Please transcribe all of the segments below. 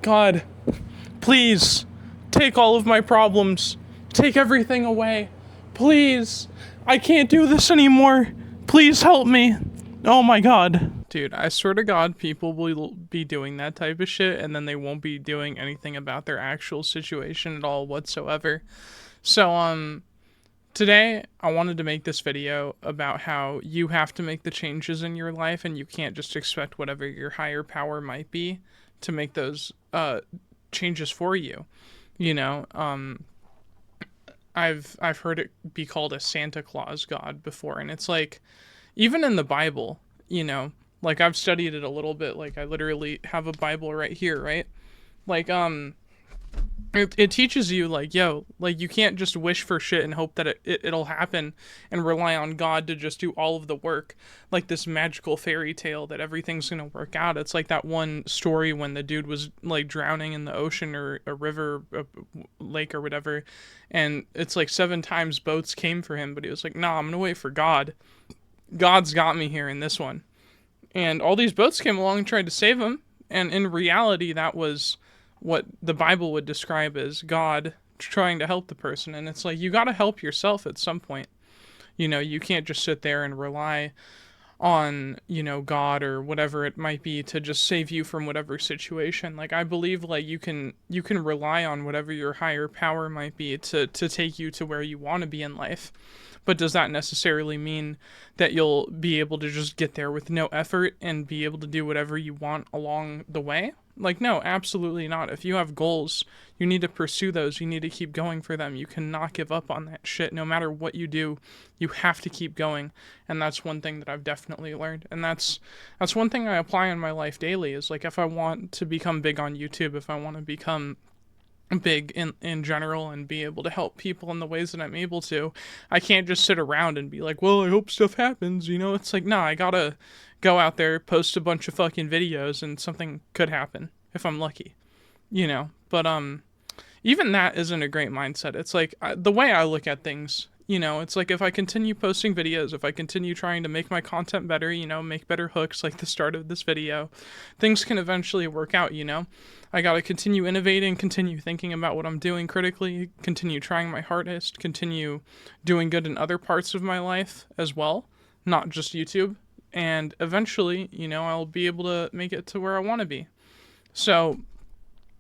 God, please, take all of my problems. Take everything away. Please. I can't do this anymore. Please help me. Oh my God. Dude, I swear to God, people will be doing that type of shit and then they won't be doing anything about their actual situation at all whatsoever. So, today I wanted to make this video about how you have to make the changes in your life and you can't just expect whatever your higher power might be to make those changes for you. You know, I've heard it be called a Santa Claus god before, and it's like, even in the Bible, you know, like I've studied it a little bit. Like I literally have a Bible right here, right? Like it teaches you like, yo, like you can't just wish for shit and hope that it'll happen and rely on God to just do all of the work, like this magical fairy tale that everything's gonna work out. It's like that one story when the dude was like drowning in the ocean or a river, a lake or whatever, and it's like 7 times boats came for him, but he was like, nah, I'm gonna wait for God. God's got me here in this one. And all these boats came along and tried to save him, and in reality that was what the Bible would describe as God trying to help the person. And it's like, you got to help yourself at some point. You know, you can't just sit there and rely on, you know, God or whatever it might be to just save you from whatever situation. Like I believe like you can rely on whatever your higher power might be to take you to where you want to be in life. But does that necessarily mean that you'll be able to just get there with no effort and be able to do whatever you want along the way? Like, no, absolutely not. If you have goals, you need to pursue those. You need to keep going for them. You cannot give up on that shit. No matter what you do, you have to keep going. And that's one thing that I've definitely learned. And that's one thing I apply in my life daily is like, if I want to become big on YouTube, if I want to become big in general and be able to help people in the ways that I'm able to, I can't just sit around and be like, well, I hope stuff happens, you know? It's like, nah, I gotta go out there, post a bunch of fucking videos, and something could happen if I'm lucky, you know? But even that isn't a great mindset. It's like the way I look at things, you know, it's like if I continue posting videos, if I continue trying to make my content better, you know, make better hooks like the start of this video, things can eventually work out, you know? I gotta continue innovating, continue thinking about what I'm doing critically, continue trying my hardest, continue doing good in other parts of my life as well, not just YouTube. And eventually, you know, I'll be able to make it to where I want to be. So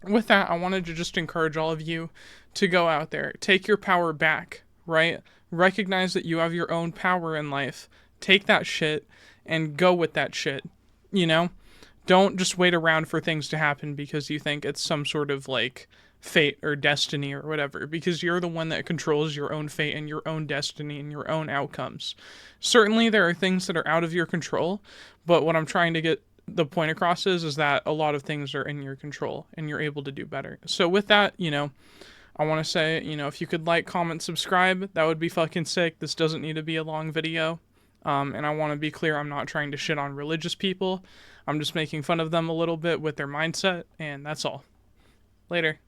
with that, I wanted to just encourage all of you to go out there, take your power back, right? Recognize that you have your own power in life. Take that shit and go with that shit, you know? Don't just wait around for things to happen because you think it's some sort of like fate or destiny or whatever, because you're the one that controls your own fate and your own destiny and your own outcomes. Certainly there are things that are out of your control, but what I'm trying to get the point across is that a lot of things are in your control and you're able to do better. So with that, you know, I want to say, you know, if you could like, comment, subscribe, that would be fucking sick. This doesn't need to be a long video. And I want to be clear, I'm not trying to shit on religious people. I'm just making fun of them a little bit with their mindset, and that's all. Later.